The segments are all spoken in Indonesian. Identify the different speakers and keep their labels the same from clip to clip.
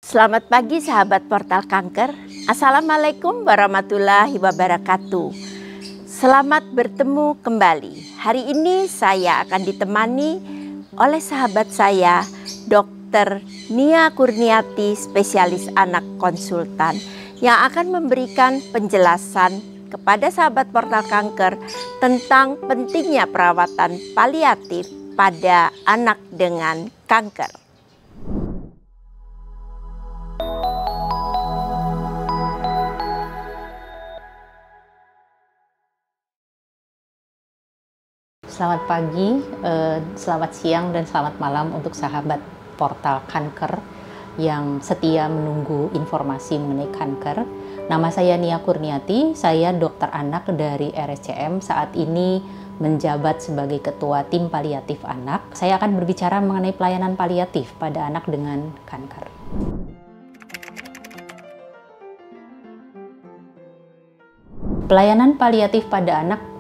Speaker 1: Selamat pagi sahabat Portal Kanker. Assalamualaikum warahmatullahi wabarakatuh. Selamat bertemu kembali. Hari ini saya akan ditemani oleh sahabat saya, Dr. Nia Kurniati, spesialis anak konsultan, yang akan memberikan penjelasan kepada sahabat Portal Kanker tentang pentingnya perawatan paliatif pada anak dengan kanker.
Speaker 2: Selamat pagi, selamat siang, dan selamat malam untuk sahabat Portal Kanker yang setia menunggu informasi mengenai kanker. Nama saya Nia Kurniati, saya dokter anak dari RSCM, saat ini menjabat sebagai Ketua Tim Paliatif Anak. Saya akan berbicara mengenai pelayanan paliatif pada anak dengan kanker. Pelayanan paliatif pada anak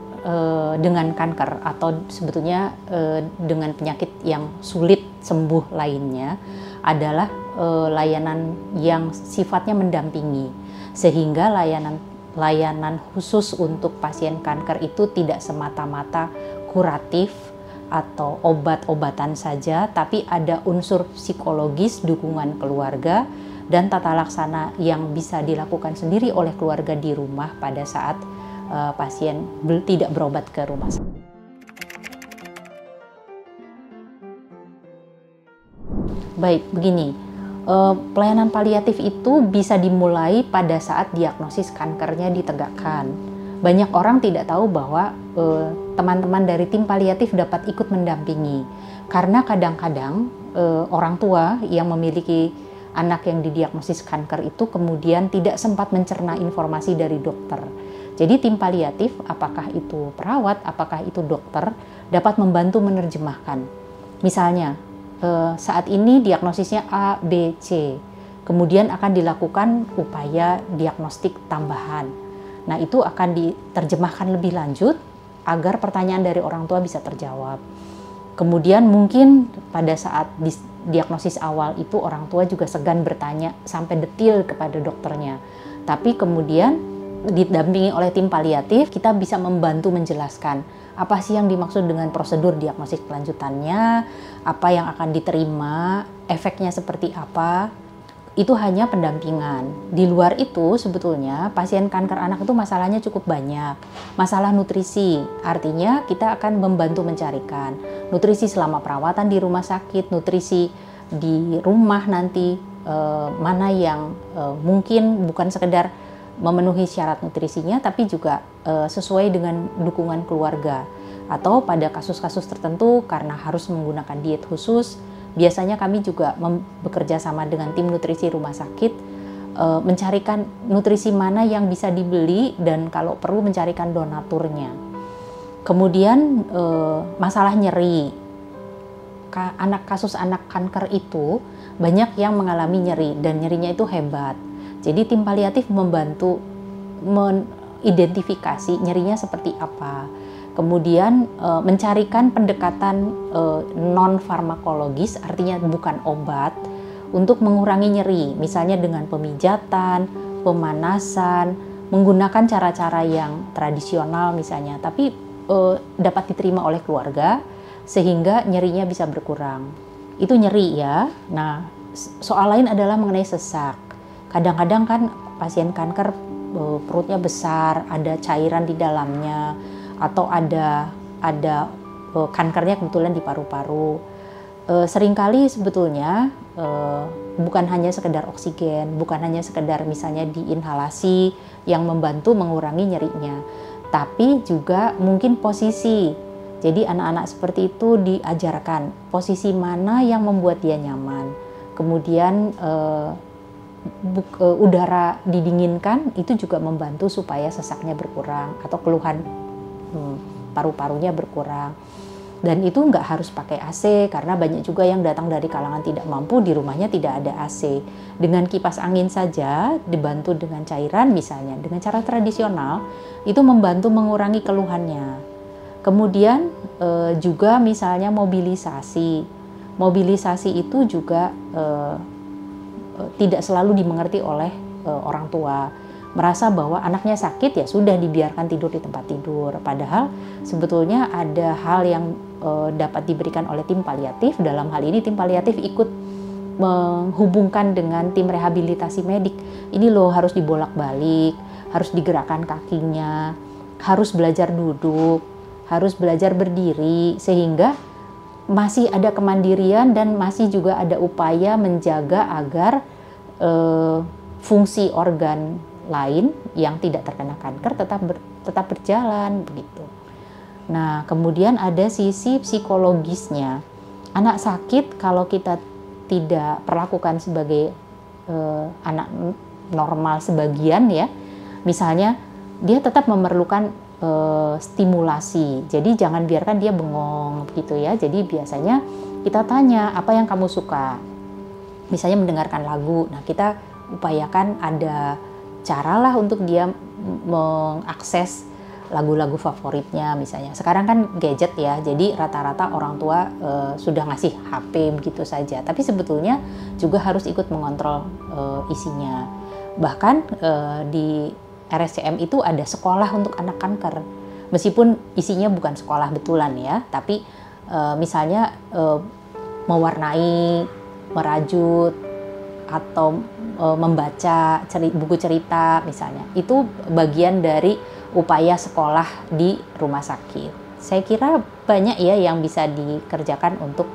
Speaker 2: dengan kanker atau sebetulnya dengan penyakit yang sulit sembuh lainnya adalah layanan yang sifatnya mendampingi, sehingga layanan khusus untuk pasien kanker itu tidak semata-mata kuratif atau obat-obatan saja, tapi ada unsur psikologis, dukungan keluarga, dan tata laksana yang bisa dilakukan sendiri oleh keluarga di rumah pada saat pasien tidak berobat ke rumah sakit. Baik, begini, pelayanan paliatif itu bisa dimulai pada saat diagnosis kankernya ditegakkan. Banyak orang tidak tahu bahwa teman-teman dari tim paliatif dapat ikut mendampingi, karena kadang-kadang orang tua yang memiliki anak yang didiagnosis kanker itu kemudian tidak sempat mencerna informasi dari dokter. Jadi tim paliatif, apakah itu perawat, apakah itu dokter, dapat membantu menerjemahkan. Misalnya, saat ini diagnosisnya A, B, C. Kemudian akan dilakukan upaya diagnostik tambahan. Nah, itu akan diterjemahkan lebih lanjut agar pertanyaan dari orang tua bisa terjawab. Kemudian mungkin pada saat diagnosis awal itu orang tua juga segan bertanya sampai detail kepada dokternya. Tapi kemudian didampingi oleh tim paliatif, kita bisa membantu menjelaskan apa sih yang dimaksud dengan prosedur diagnosis kelanjutannya, apa yang akan diterima, efeknya seperti apa. Itu hanya pendampingan. Di luar itu sebetulnya pasien kanker anak itu masalahnya cukup banyak. Masalah nutrisi, artinya kita akan membantu mencarikan nutrisi selama perawatan di rumah sakit, nutrisi di rumah nanti, mana yang mungkin bukan sekedar memenuhi syarat nutrisinya, tapi juga sesuai dengan dukungan keluarga. Atau pada kasus-kasus tertentu karena harus menggunakan diet khusus, biasanya kami juga bekerja sama dengan tim nutrisi rumah sakit, mencarikan nutrisi mana yang bisa dibeli dan kalau perlu mencarikan donaturnya. Kemudian masalah nyeri. Kasus anak kanker itu banyak yang mengalami nyeri dan nyerinya itu hebat. Jadi tim paliatif membantu mengidentifikasi nyerinya seperti apa. Kemudian mencarikan pendekatan non-farmakologis, artinya bukan obat, untuk mengurangi nyeri. Misalnya dengan pemijatan, pemanasan, menggunakan cara-cara yang tradisional misalnya. Tapi dapat diterima oleh keluarga sehingga nyerinya bisa berkurang. Itu nyeri ya. Nah, soal lain adalah mengenai sesak. Kadang-kadang kan pasien kanker perutnya besar, ada cairan di dalamnya, atau ada kankernya kebetulan di paru-paru. Seringkali sebetulnya bukan hanya sekedar oksigen, bukan hanya sekedar misalnya diinhalasi yang membantu mengurangi nyerinya, tapi juga mungkin posisi. Jadi anak-anak seperti itu diajarkan posisi mana yang membuat dia nyaman. Kemudian udara didinginkan itu juga membantu supaya sesaknya berkurang atau keluhan paru-parunya berkurang. Dan itu nggak harus pakai AC karena banyak juga yang datang dari kalangan tidak mampu, di rumahnya tidak ada AC. Dengan kipas angin saja dibantu dengan cairan misalnya, dengan cara tradisional itu membantu mengurangi keluhannya. Kemudian juga misalnya mobilisasi. Mobilisasi itu juga tidak selalu dimengerti oleh orang tua. Merasa bahwa anaknya sakit ya sudah dibiarkan tidur di tempat tidur. Padahal sebetulnya ada hal yang dapat diberikan oleh tim paliatif. Dalam hal ini tim paliatif ikut menghubungkan dengan tim rehabilitasi medik. Ini loh harus dibolak-balik, harus digerakkan kakinya, harus belajar duduk, harus belajar berdiri, sehingga masih ada kemandirian dan masih juga ada upaya menjaga agar fungsi organ lain yang tidak terkena kanker tetap berjalan begitu. Nah, kemudian ada sisi psikologisnya. Anak sakit kalau kita tidak perlakukan sebagai anak normal sebagian ya, misalnya dia tetap memerlukan stimulasi. Jadi jangan biarkan dia bengong gitu ya. Jadi biasanya kita tanya, apa yang kamu suka? Misalnya mendengarkan lagu. Nah, kita upayakan ada cara lah untuk dia mengakses lagu-lagu favoritnya misalnya. Sekarang kan gadget ya, jadi rata-rata orang tua sudah ngasih HP begitu saja. Tapi sebetulnya juga harus ikut mengontrol isinya. Bahkan di RSCM itu ada sekolah untuk anak kanker. Meskipun isinya bukan sekolah betulan ya, tapi misalnya mewarnai, merajut, atau membaca buku cerita misalnya. Itu bagian dari upaya sekolah di rumah sakit. Saya kira banyak ya yang bisa dikerjakan untuk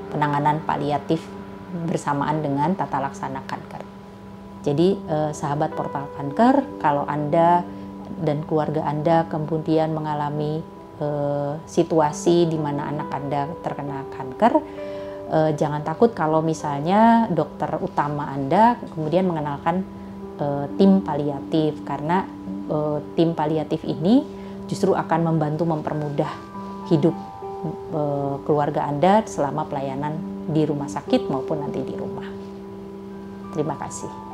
Speaker 2: penanganan paliatif bersamaan dengan tata laksana kanker. Jadi sahabat Portal Kanker, kalau Anda dan keluarga Anda kemudian mengalami situasi di mana anak Anda terkena kanker, jangan takut kalau misalnya dokter utama Anda kemudian mengenalkan tim paliatif, karena tim paliatif ini justru akan membantu mempermudah hidup keluarga Anda selama pelayanan di rumah sakit maupun nanti di rumah. Terima kasih.